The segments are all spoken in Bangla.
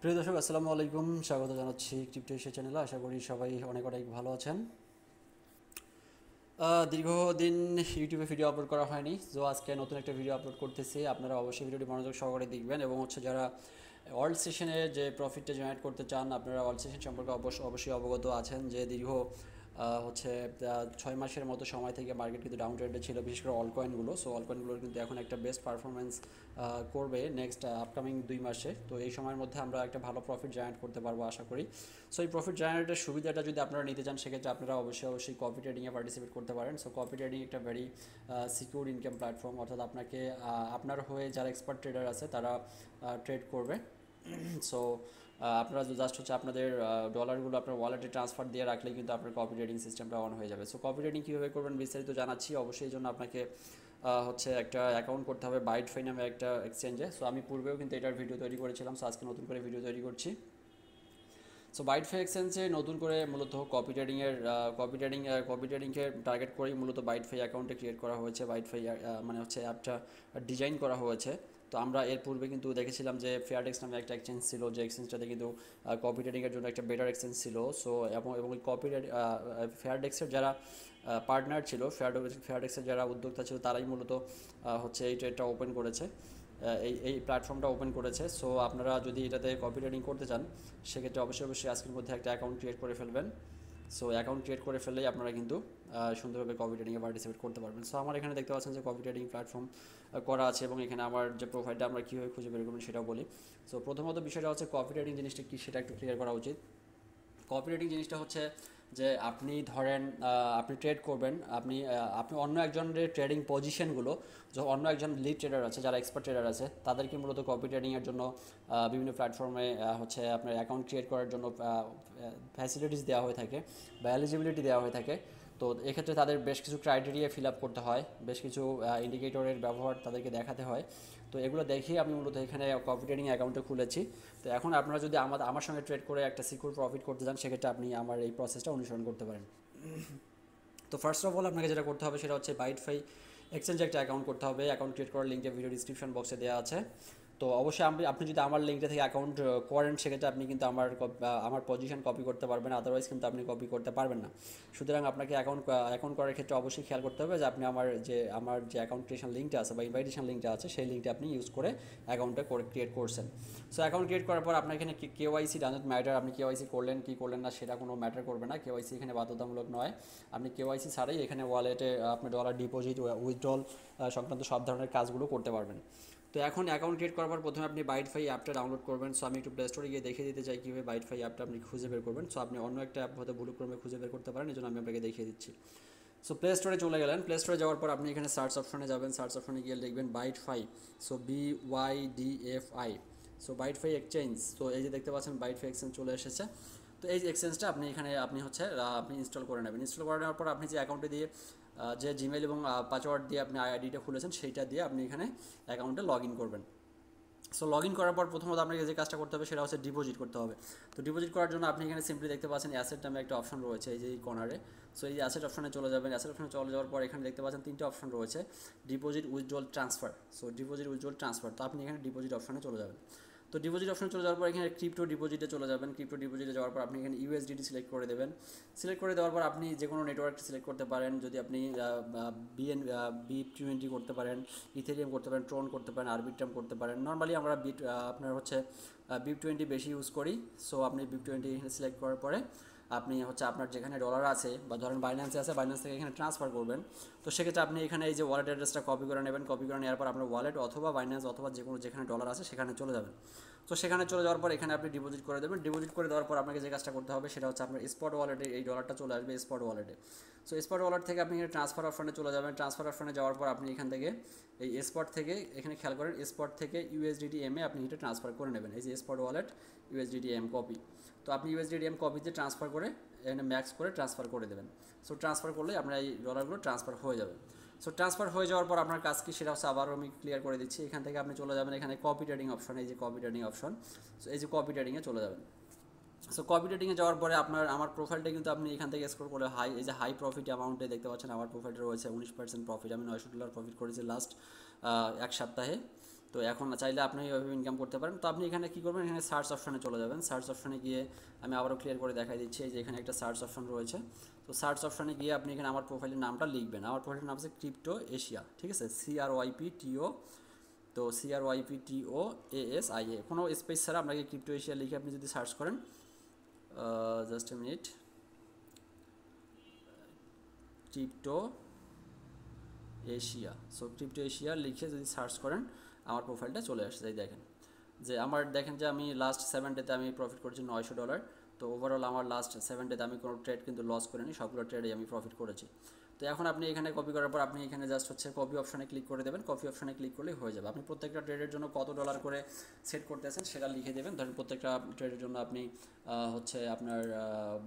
প্রিয় দর্শক আসসালামু আলাইকুম, স্বাগত জানাচ্ছি ক্রিপ্টো এশিয়া চ্যানেলে। আশা করি সবাই অনেক অনেক ভালো আছেন। দীর্ঘদিন ইউটিউবে ভিডিও আপলোড করা হয়নি, তো আজকে নতুন একটা ভিডিও আপলোড করতেছি। আপনারা অবশ্যই ভিডিওটি মনোযোগ সহকারে দেখবেন এবং যারা ওয়ার্ল্ড সেশনে যে প্রফিটটা জেনারেট করতে চান, আপনারা ওয়ার্ল্ড সেশন সম্পর্কে অবশ্যই অবগত আছেন যে দীর্ঘ 6 মাসের মতো সময় থেকে মার্কেট কিন্তু ডাউন ট্রেন্ডে ছিল, বিশেষ করে অল কয়েনগুলো। সো অল কয়েনগুলোর কিন্তু এখন একটা বেস্ট পারফরমেন্স করবে নেক্সট আপকামিং 2 মাসে। তো এই সময়ের মধ্যে আমরা একটা ভালো প্রফিট জেনারেট করতে পারবো আশা করি। সো এই প্রফিট জেনারেটের সুবিধাটা যদি আপনারা নিতে চান, সেক্ষেত্রে আপনারা অবশ্যই কপি ট্রেডিংয়ে পার্টিসিপেট করতে পারেন। সো কপি ট্রেডিং একটা ভেরি সিকিউর ইনকাম প্ল্যাটফর্ম, অর্থাৎ আপনাকে আপনার হয়ে যারা এক্সপার্ট ট্রেডার আছে তারা ট্রেড করবে। সো আপনারা জাস্ট আপনাদের ডলারগুলো আপনার ওয়ালেটে ট্রান্সফার দিয়ে রাখলেই কিন্তু আপনার কপি ট্রেডিং সিস্টেমটা অন হয়ে যাবে। সো কপি ট্রেডিং কীভাবে করবেন বিস্তারিত জানাচ্ছি। অবশ্যই এই জন্য আপনাকে একটা অ্যাকাউন্ট করতে হবে বাইটফাই নামে একটা এক্সচেঞ্জে। সো আমি পূর্বেও কিন্তু এটার ভিডিও তৈরি করেছিলাম, সো আজকে নতুন করে ভিডিও তৈরি করছি। সো বাইটফাই এক্সচেঞ্জে নতুন করে মূলত কপি ট্রেডিংকে টার্গেট করেই মূলত বাইটফাই অ্যাকাউন্টে ক্রিয়েট করা হয়েছে। বাইটফাই অ্যাপটা ডিজাইন করা হয়েছে। তো আমরা এর পূর্বে কিন্তু দেখেছিলাম যে ফেয়ারডেক্স নামে একটা এক্সচেঞ্জ ছিল, যে এক্সচেঞ্জটাতে কিন্তু কপি ট্রেডিংয়ের জন্য একটা বেটার এক্সচেঞ্জ ছিল। সো এবং এই ফেয়ারডেক্সের যারা পার্টনার ছিল, ফেয়ারডেক্সের যারা উদ্যোক্তা ছিল, তারাই মূলত এই ট্রেডটা ওপেন করেছে, এই প্ল্যাটফর্মটা ওপেন করেছে। সো আপনারা যদি এটাতে কপি ট্রেডিং করতে চান, সেক্ষেত্রে অবশ্যই আজকের মধ্যে একটা অ্যাকাউন্ট ক্রিয়েট করে ফেলবেন। সো অ্যাকাউন্ট ক্রিয়েট করে ফেললেই আপনারা কিন্তু সুন্দরভাবে কপি ট্রেডিংয়ে পার্টিসিপেট করতে পারবেন। সো আমার এখানে দেখতে পাচ্ছেন যে কপি ট্রেডিং প্ল্যাটফর্ম করা আছে, এবং এখানে আমার যে প্রোফাইলটা আমরা কীভাবে খুঁজে বের করবেন সেটাও বলি। সো প্রথমত বিষয়টা হচ্ছে কপি ট্রেডিং জিনিসটা কী সেটা একটু ক্লিয়ার করা উচিত। কপি ট্রেডিং জিনিসটা হচ্ছে যে আপনি ধরেন আপনি ট্রেড করবেন, আপনি অন্য একজনের ট্রেডিং পজিশনগুলো, অন্য একজন লিড ট্রেডার আছে, যারা এক্সপার্ট ট্রেডার আছে, তাদেরকে মূলত কপি ট্রেডিংয়ের জন্য বিভিন্ন প্ল্যাটফর্মে আপনার অ্যাকাউন্ট ক্রিয়েট করার জন্য ফ্যাসিলিটিস দেওয়া হয়ে থাকে বা এলিজিবিলিটি দেওয়া হয়ে থাকে। তো এক্ষেত্রে তাদের বেশ কিছু ক্রাইটেরিয়া ফিল আপ করতে হয়, বেশ কিছু ইন্ডিকেটরের ব্যবহার তাদেরকে দেখাতে হয়। তো এগুলো দেখেই আমি মূলত এখানে কপি ট্রেডিং অ্যাকাউন্টে খুলেছি। তো এখন আপনারা যদি আমার সঙ্গে ট্রেড করে একটা সিকিউর প্রফিট করতে চান, সেক্ষেত্রে আপনি আমার এই প্রসেসটা অনুসরণ করতে পারেন। তো ফার্স্ট অফ অল আপনাকে যেটা করতে হবে সেটা হচ্ছে বাইটফাই এক্সচেঞ্জে একটা অ্যাকাউন্ট করতে হবে। অ্যাকাউন্ট ক্রিয়েট করার লিঙ্কটা ভিডিও ডিসক্রিপশন বক্সে দেওয়া আছে। তো অবশ্যই আপনি যদি আমার লিঙ্কটা থেকে অ্যাকাউন্ট করেন, সেক্ষেত্রে আপনি কিন্তু আমার পজিশন কপি করতে পারবেন, আদারওয়াইজ কিন্তু আপনি কপি করতে পারবেন না। সুতরাং আপনাকে অ্যাকাউন্ট করার ক্ষেত্রে অবশ্যই খেয়াল করতে হবে যে আপনি আমার যে অ্যাকাউন্ট ক্রিয়েশন লিঙ্কটা আছে বা ইনভাইটেশন লিঙ্কটা আছে, সেই লিঙ্কটা আপনি ইউজ করে অ্যাকাউন্টটা ক্রিয়েট করছেন। সো অ্যাকাউন্ট ক্রিয়েট করার পর আপনার এখানে কেওয়াইসি ডাজন্ট ম্যাটার, আপনি কেওয়াইসি করলেন কি করলেন না সেটা কোনো ম্যাটার করবে না। কেওয়াইসি এখানে বাধ্যতামূলক নয়। আপনি কেওয়াইসি ছাড়াই এখানে ওয়ালেটে আপনি ডলার ডিপোজিট উইথড্রল সংক্রান্ত সব ধরনের কাজগুলো করতে পারবেন। তো এখন অ্যাকাউন্ট ক্রিয়েট করার পর প্রথমে আপনি বাইটফাই অ্যাপটা ডাউনলোড করবেন। সো আমি একটু প্লে স্টোরে গিয়ে দেখিয়ে দিতে চাই কীভাবে বাইটফাই অ্যাপটা আপনি খুঁজে বের করবেন। সো আপনি অন্য একটা অ্যাপ হয়তো ভুলক্রমে খুঁজে বের করতে পারেন, এই জন্য আমি আপনাকে দেখিয়ে দিচ্ছি। সো প্লে স্টোরে চলে গেলেন। প্লে স্টোরে যাওয়ার পর আপনি এখানে সার্চ অপশনে যাবেন। সার্চ অপশনে গিয়ে লিখবেন BYDFi. So BYDFI। So BYDFi exchange. তো এই যে দেখতে পাচ্ছেন বাইটফাই এক্সচেঞ্জ চলে এসেছে। তো এই যে এক্সচেঞ্জটা আপনি ইনস্টল করে নেবেন। ইনস্টল করে নেওয়ার পর আপনি যে অ্যাকাউন্টে দিয়ে যে জিমেল এবং পাসওয়ার্ড দিয়ে আপনি আইডিটা খুলেছেন, সেইটা দিয়ে আপনি এখানে অ্যাকাউন্টে লগ ইন করবেন। সো লগ ইন করার পর প্রথমত আপনাকে যে কাজটা করতে হবে সেটা হচ্ছে ডিপোজিট করতে হবে। তো ডিপোজিট করার জন্য আপনি এখানে সিম্পলি দেখতে পাচ্ছেন অ্যাসেট নামে একটা অপশন রয়েছে এই যে এই কর্নারে। সো এই অ্যাসেট অপশনে চলে যাবেন। অ্যাসেট অপশনে চলে যাওয়ার পর এখানে দেখতে পাচ্ছেন 3টে অপশন রয়েছে, deposit, withdrawal, transfer. So deposit, withdrawal, transfer. তো আপনি এখানে ডিপোজিট অপশনে চলে যাবেন। তো ডিপোজিট অপশনে চলে যাওয়ার পর এখানে ক্রিপ্টো ডিপোজিটে চলে যাবেন। ক্রিপ্টো ডিপোজিটে যাওয়ার পর আপনি এখানে ইউএসডিটি সিলেক্ট করে দেবেন। সিলেক্ট করে দেওয়ার পর আপনি যে কোনো নেটওয়ার্ক সিলেক্ট করতে পারেন। যদি আপনি BIP20 করতে পারেন, ইথেরিয়াম করতে পারেন, ট্রন করতে পারেন, আরবিট্রাম করতে পারেন। নর্মালি আমরা BIP20 বেশি ইউজ করি। সো আপনি BIP20 এখানে সিলেক্ট করার পরে আপনি আপনার যেখানে ডলার আছে বা ধরেন বাইন্যান্সে আছে, বাইন্যান্স থেকে এখানে ট্রান্সফার করবেন। তো সেক্ষেত্রে আপনি এখানে এই যে ওয়ালেট অ্যাড্রেসটা কপি করে নেবেন। কপি করে নেওয়ার পর আপনার ওয়ালেট অথবা বাইন্যান্স অথবা যেখানে ডলার আছে সেখানে চলে যাবেন। তো সেখানে চলে যাওয়ার পর এখানে আপনি ডিপোজিট করে দেবেন। ডিপোজিট করে দেওয়ার পর আপনাকে যে কাজটা করতে হবে সেটা হচ্ছে আপনার স্পট ওয়ালেটে এই ডলারটা চলে আসবে স্পট ওয়ালেটে। সো স্পট ওয়ালেট থেকে আপনি এখানে ট্রান্সফার অপশনে চলে যাবেন। ট্রান্সফার অপশনে যাওয়ার পর আপনি এখান থেকে এই স্পট থেকে এখানে খেয়াল করেন স্পট থেকে USDT আপনি এটা ট্রান্সফার করে নেবেন। এই যে স্পট ওয়ালেট USDT কপি। তো আপনি USDT কপিতে ট্রান্সফার করে এখানে ম্যাক্স করে ট্রান্সফার করে দেবেন। সো ট্রান্সফার করলে আপনার এই ডলারগুলো ট্রান্সফার হয়ে যাবে। সো ট্রান্সফার হয়ে যাওয়ার পর আপনার কাজ কি সেটা হচ্ছে আবারও আমি ক্লিয়ার করে দিচ্ছি। এখান থেকে আপনি চলে যাবেন এখানে কপি ট্রেডিং অপশন, এই যে কপি ট্রেডিং অপশন। সো এই যে কপি ট্রেডিংয়ে চলে যাবেন। সো কপি ট্রেডিংয়ে যাওয়ার পরে আমার প্রোফাইলটা কিন্তু আপনি এখান থেকে স্ক্রল করে এই যে হাই প্রফিট অ্যামাউন্টে দেখতে পাচ্ছেন আমার প্রোফাইলটা রয়েছে 19% প্রফিট। আমি $900 প্রফিট করেছি লাস্ট এক সপ্তাহে। তো এখন চাইলে আপনি এইভাবে ইনকাম করতে পারেন। তো আপনি এখানে কী করবেন, এখানে সার্চ অপশানে চলে যাবেন। সার্চ অপশানে গিয়ে আমি আবারও ক্লিয়ার করে দেখাই দিচ্ছি, এই যে এখানে একটা সার্চ অপশান রয়েছে। তো সার্চ অপশানে গিয়ে আপনি এখানে আমার প্রোফাইলের নামটা লিখবেন। আমার প্রোফাইলের নাম হচ্ছে ক্রিপ্টো এশিয়া, ঠিক আছে, CRYPTO। তো CRYPTOASIA, কোনো স্পেস ছাড়া আপনাকে ক্রিপ্টো এশিয়া লিখে আপনি যদি সার্চ করেন, just a minute, crypto Asia. So crypto Asia লিখে যদি সার্চ করেন আমার প্রোফাইলটা চলে আসছে। এই দেখেন যে আমার, দেখেন যে আমি লাস্ট 7 ডেতে আমি প্রফিট করেছি $900। তো ওভারঅল আমার লাস্ট 7 ডেতে আমি কোনো ট্রেড কিন্তু লস করিনি, সবগুলো ট্রেডেই আমি প্রফিট করেছি। তো এখন আপনি এখানে কপি করার পর আপনি এখানে জাস্ট হচ্ছে কপি অপশানে ক্লিক করে দেবেন। কপি অপশানে ক্লিক করলেই হয়ে যাবে। আপনি প্রত্যেকটা ট্রেডের জন্য কত ডলার করে সেট করতেছেন সেটা লিখে দেবেন। ধরেন প্রত্যেকটা ট্রেডের জন্য আপনি হচ্ছে আপনার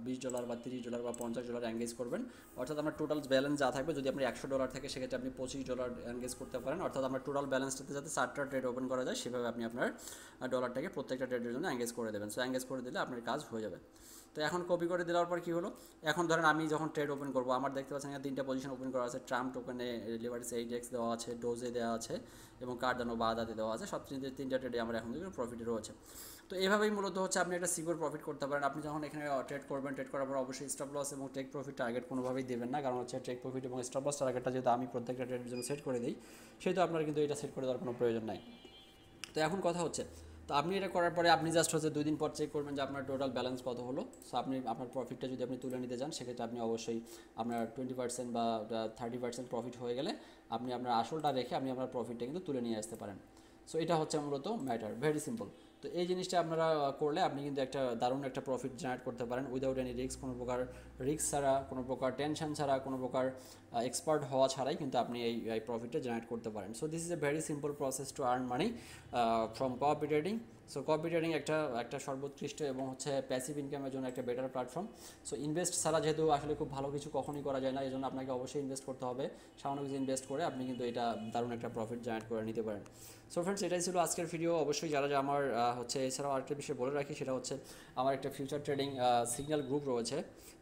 $20 বা $30 বা $50 এঙ্গেজ করবেন। অর্থাৎ আপনার টোটাল ব্যালেন্স যা থাকবে, যদি আপনি $100 থাকে সেক্ষেত্রে আপনি $25 এঙ্গেজ করতে পারেন। অর্থাৎ আপনার টোটাল ব্যালেন্সটাতে যাতে 4টা ট্রেড ওপেন করা যায় সেভাবে আপনি আপনার ডলারটাকে প্রত্যেকটা ট্রেডের জন্য এঙ্গেজ করে দেবেন। সো এঙ্গেজ করে দিলে আপনার কাজ হয়ে যাবে। তো এখন কপি করে দেওয়ার পর কী হলো, এখন ধরেন আমি যখন ট্রেড ওপেন করবো, আমার দেখতে পাচ্ছেন এখানে 3টা পজিশন ওপেন করা আছে। ট্রাম্প টোকেনে, লিভারেজ ADX দেওয়া আছে, ডোজে দেওয়া আছে এবং কার্ডানো বাদাতে দেওয়া আছে। সব 3টা ট্রেডে আমরা এখন থেকে প্রফিটে রয়েছে। তো এইভাবেই মূলত হচ্ছে আপনি একটা সিকিউর প্রফিট করতে পারেন। আপনি যখন এখানে ট্রেড করবেন, ট্রেড করার পর অবশ্যই স্টপ লস এবং টেক প্রফিট টার্গেট কোনোভাবেই দেবেন না, কারণ হচ্ছে টেক প্রফিট এবং স্টপ লস টার্গেটটা যেহেতু আমি প্রত্যেকটা ট্রেডের জন্য সেট করে দিই, সেহেতু আপনার কিন্তু এটা সেট করে দেওয়ার কোনো প্রয়োজন নাই। তো এখন কথা হচ্ছে, তো আপনি এটা করার পরে আপনি জাস্ট হচ্ছে 2 দিন পর চেক করবেন যে আপনার টোটাল ব্যালেন্স কত হলো। সো আপনি আপনার প্রফিটটা যদি আপনি তুলে নিতে চান সেক্ষেত্রে আপনি অবশ্যই আপনার 20% বা 30% প্রফিট হয়ে গেলে আপনি আপনার আসলটা রেখে আপনি আপনার প্রফিটটা কিন্তু তুলে নিয়ে আসতে পারেন। সো এটা হচ্ছে মূলত ম্যাটার, ভেরি সিম্পল। তো এই জিনিসটা আপনারা করলে আপনি কিন্তু একটা দারুণ একটা প্রফিট জেনারেট করতে পারেন উইদাউট এনি রিস্ক, কোনো প্রকার রিস্ক ছাড়া, কোনো প্রকার টেনশন ছাড়া, কোনো প্রকার এক্সপার্ট হওয়া ছাড়াই কিন্তু আপনি এই প্রফিটটা জেনারেট করতে পারেন। So this is a very simple process to earn money from copy trading. So copy trading একটা সর্বোৎকৃষ্ট এবং হচ্ছে প্যাসিভ ইনকামের জন্য একটা বেটার প্ল্যাটফর্ম। সো ইনভেস্ট ছাড়া যেহেতু আসলে খুব ভালো কিছু কখনোই করা যায় না, এই জন্য আপনাকে অবশ্যই ইনভেস্ট করতে হবে। সামান্য কিছু ইনভেস্ট করে আপনি কিন্তু এটা দারুণ একটা প্রফিট জেনারেট করে নিতে পারেন। সো ফ্রেন্ডস, এটাই ছিল আজকের ভিডিও। অবশ্যই যারা আমার হচ্ছে, এছাড়াও আরেকটা বিষয় বলে রাখি, সেটা হচ্ছে আমার একটা ফিউচার ট্রেডিং সিগন্যাল গ্রুপ রয়েছে,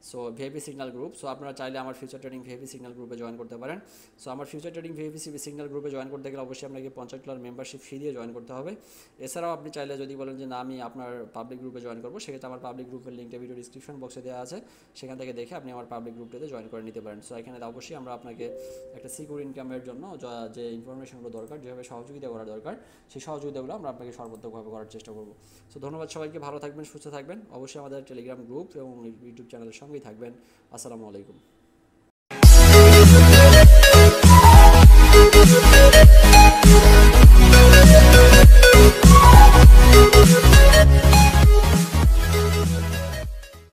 so VIP signal group. So আপনারা চাইলে আমার ফিউচার ট্রেডিং ভিআইপি সিগন্যাল গ্রুপে জয়েন করতে পারেন। সো আমার ফিউচার ট্রেডিং ভিআইপি সিগন্যাল গ্রুপে জয়েন করতে গেলে অবশ্যই আপনাকে $50 মেম্বারশিপ ফি দিয়ে জয়েন করতে হবে। এছাড়াও আপনি চাইলে যদি বলেন যে না আমি আপনার পাবলিক গ্রুপে জয়েন করবো, সেক্ষেত্রে আমার পাবলিক গ্রুপের লিঙ্কটা ভিডিও ডিসক্রিপশন বক্সে দেওয়া আছে, সেখান থেকে দেখে আপনি আমার পাবলিক গ্রুপটাতে জয়েন করে নিতে পারেন। সো এখানে অবশ্যই আমরা আপনাকে একটা সিকিউর ইনকামের জন্য যে ইনফরমেশনগুলো দরকার, যেভাবে সহযোগিতা করা দরকার, সেই সহযোগিতাগুলো আমরা আপনাকে সর্বোত্তমভাবে করার চেষ্টা করব। সো ধন্যবাদ সবাইকে, ভালো থাকবেন, সুস্থ থাকবেন। অবশ্যই আমাদের টেলিগ্রাম গ্রুপ এবং ইউটিউব চ্যানেলের সঙ্গেই থাকবেন। আসসালামু আলাইকুম।